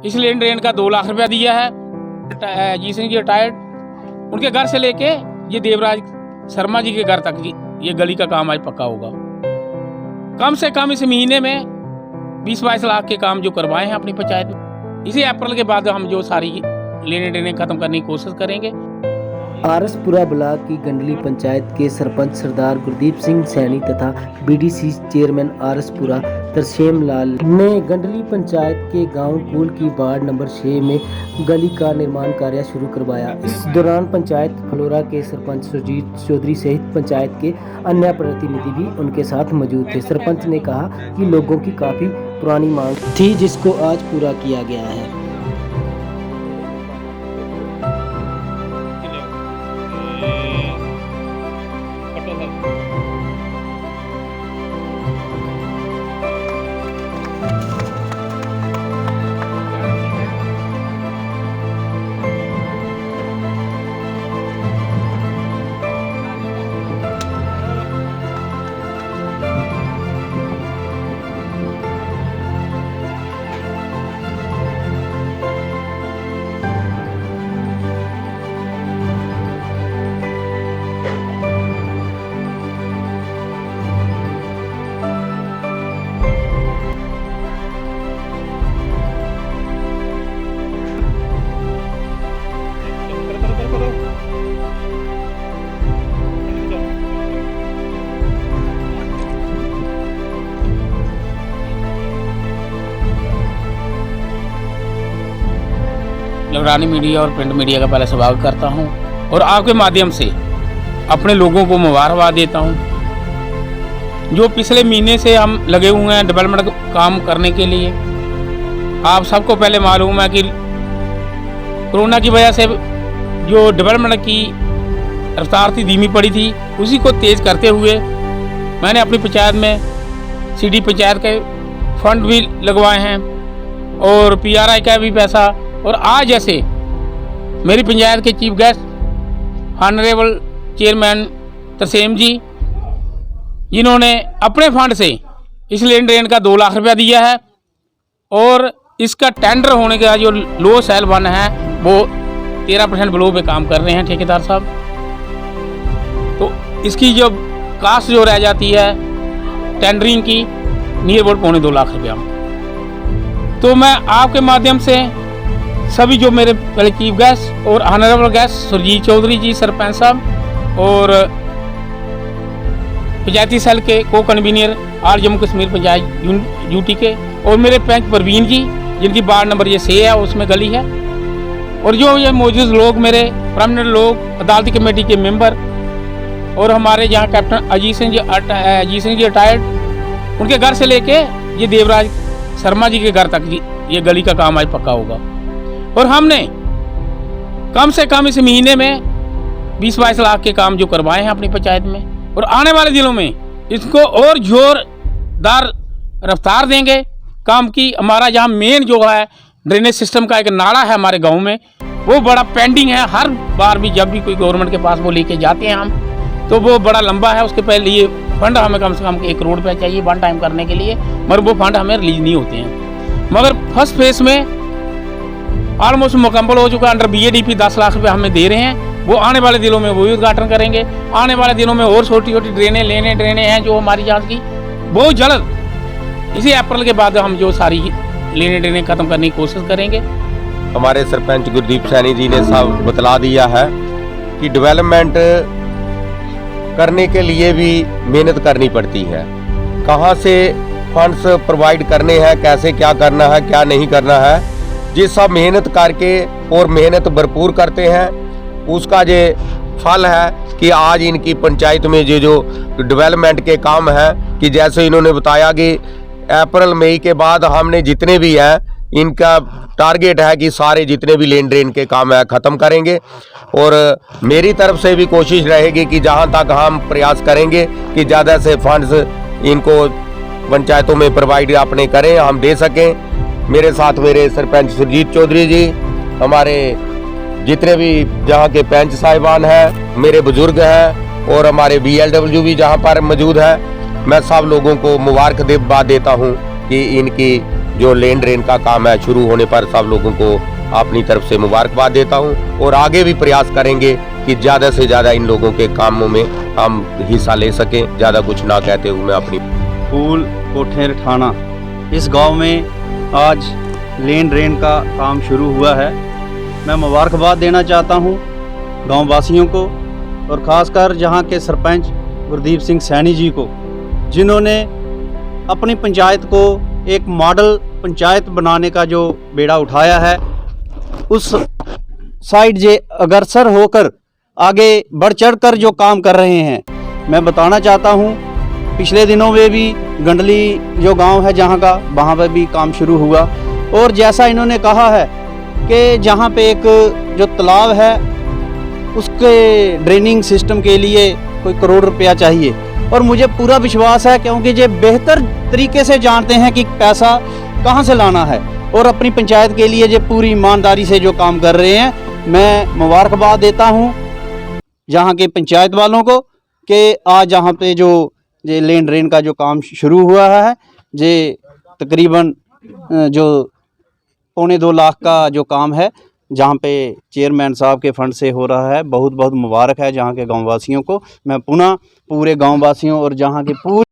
इस लेन ड्रेन का 2 लाख रुपया दिया है। अजीत सिंह जी रिटायर्ड, उनके घर से लेके ये देवराज शर्मा जी के घर तक ये गली का काम आज पक्का होगा। कम से कम इस महीने में 20-22 लाख के काम जो करवाए हैं अपनी पंचायत में। इसी अप्रैल के बाद हम जो सारी लेने देने खत्म करने की कोशिश करेंगे। आरसपुरा ब्लॉक की गंडली पंचायत के सरपंच सरदार गुरदीप सिंह सैनी तथा बीडीसी चेयरमैन आरसपुरा तरसेम लाल ने गंडली पंचायत के गांव कुल की वार्ड नंबर 6 में गली का निर्माण कार्य शुरू करवाया। इस दौरान पंचायत फलोरा के सरपंच सुरजीत चौधरी सहित पंचायत के अन्य प्रतिनिधि भी उनके साथ मौजूद थे। सरपंच ने कहा कि लोगों की काफी पुरानी मांग थी जिसको आज पूरा किया गया है। लवरानी मीडिया और प्रिंट मीडिया का पहले स्वागत करता हूं और आपके माध्यम से अपने लोगों को मुबारकबाद देता हूं। जो पिछले महीने से हम लगे हुए हैं डेवलपमेंट काम करने के लिए। आप सबको पहले मालूम है कि कोरोना की वजह से जो डेवलपमेंट की रफ्तार थी धीमी पड़ी थी, उसी को तेज़ करते हुए मैंने अपनी पंचायत में सीडी पंचायत के फंड भी लगवाए हैं और PRI का भी पैसा। और आज जैसे मेरी पंचायत के chief guest honourable chairman Tarsem ji, जिन्होंने अपने फंड से इस लेन ड्रेन का 2 लाख रुपया दिया है और इसका टेंडर होने का जो लो सेल 1 है वो 13% बिलो पे काम कर रहे हैं ठेकेदार साहब। तो इसकी जो कास्ट जो रह जाती है टेंडरिंग की नियर अबाउट 2.25 लाख रुपया। तो मैं आपके माध्यम से सभी जो मेरे पहले चीफ गेस्ट और ऑनरेबल गेस्ट सुरजीत चौधरी जी सरपंच साहब और पंचायती सेल के को कन्वीनर आल जम्मू कश्मीर पंचायत यूटी के और मेरे पंच परवीन जी, जिनकी वार्ड नंबर ये 6 है उसमें गली है, और जो ये मौजूद लोग मेरे परमानेंट लोग, अदालती कमेटी के मेंबर और हमारे यहाँ कैप्टन अजीत सिंह जी रिटायर्ड, उनके घर से लेके ये देवराज शर्मा जी के घर तक ये गली का काम आज पक्का होगा। और हमने कम से कम इस महीने में 20-22 लाख के काम जो करवाए हैं अपनी पंचायत में, और आने वाले दिनों में इसको और जोरदार रफ्तार देंगे काम की। हमारा जहाँ मेन जो है ड्रेनेज सिस्टम का एक नाला है हमारे गांव में, वो बड़ा पेंडिंग है। हर बार भी जब भी कोई गवर्नमेंट के पास वो लेके जाते हैं हम, तो वो बड़ा लंबा है। उसके पहले ये फंड हमें कम से कम 1 करोड़ रुपया चाहिए 1 टाइम करने के लिए, मगर वो फंड हमें रिलीज नहीं होते हैं। मगर फर्स्ट फेज में ऑलमोस्ट मुकम्मल हो चुका। अंडर BADP 10 लाख रुपये हमें दे रहे हैं। वो आने वाले दिनों में वो उद्घाटन करेंगे। आने वाले दिनों में और छोटी छोटी ड्रेनें हैं जो हमारी यहाँ की बहुत जल्द इसी अप्रैल के बाद हम जो सारी लेने देने खत्म करने की कोशिश करेंगे। हमारे सरपंच गुरदीप सैनी जी ने सब बतला दिया है कि डेवलपमेंट करने के लिए भी मेहनत करनी पड़ती है। कहाँ से फंड्स प्रोवाइड करने हैं, कैसे क्या करना है, क्या नहीं करना है, ये सब मेहनत करके और मेहनत भरपूर करते हैं, उसका ये फल है कि आज इनकी पंचायत में जो डेवलपमेंट के काम हैं कि जैसे इन्होंने बताया कि अप्रैल मई के बाद हमने जितने भी हैं, इनका टारगेट है कि सारे जितने भी लेन ड्रेन के काम है ख़त्म करेंगे। और मेरी तरफ से भी कोशिश रहेगी कि जहां तक हम प्रयास करेंगे कि ज़्यादा से फंड्स इनको पंचायतों में प्रोवाइड अपने करें, हम दे सकें। मेरे साथ मेरे सरपंच सुरजीत चौधरी जी, हमारे जितने भी जहाँ के पंच साहिबान हैं, मेरे बुजुर्ग हैं और हमारे BLW भी जहाँ पर मौजूद है। मैं सब लोगों को मुबारकबाद देता हूँ कि इनकी जो लेन ड्रेन का काम है शुरू होने पर सब लोगों को अपनी तरफ से मुबारकबाद देता हूं और आगे भी प्रयास करेंगे कि ज़्यादा से ज़्यादा इन लोगों के कामों में हम हिस्सा ले सकें। ज़्यादा कुछ ना कहते हुए मैं अपनी फूल कोठेर ठाणा इस गांव में आज लेन ड्रेन का काम शुरू हुआ है। मैं मुबारकबाद देना चाहता हूं गांव वासियों को और ख़ासकर जहां के सरपंच गुरदीप सिंह सैनी जी को, जिन्होंने अपनी पंचायत को एक मॉडल पंचायत बनाने का जो बेड़ा उठाया है, उस साइड जे अग्रसर होकर आगे बढ़ चढ़ कर जो काम कर रहे हैं। मैं बताना चाहता हूं, पिछले दिनों में भी गंडली जो गांव है जहां का, वहां पर भी काम शुरू हुआ और जैसा इन्होंने कहा है कि जहां पे एक जो तालाब है उसके ड्रेनिंग सिस्टम के लिए कोई करोड़ रुपया चाहिए और मुझे पूरा विश्वास है, क्योंकि ये बेहतर तरीके से जानते हैं कि पैसा कहां से लाना है और अपनी पंचायत के लिए ये पूरी ईमानदारी से जो काम कर रहे हैं। मैं मुबारकबाद देता हूं जहां के पंचायत वालों को कि आज जहां पे जो ये लेन ड्रेन का जो काम शुरू हुआ है, ये तकरीबन जो 2.25 लाख का जो काम है, जहाँ पे चेयरमैन साहब के फंड से हो रहा है। बहुत बहुत मुबारक है जहाँ के गाँव वासियों को। मैं पुनः पूरे गाँव वासियों और जहाँ के पूरे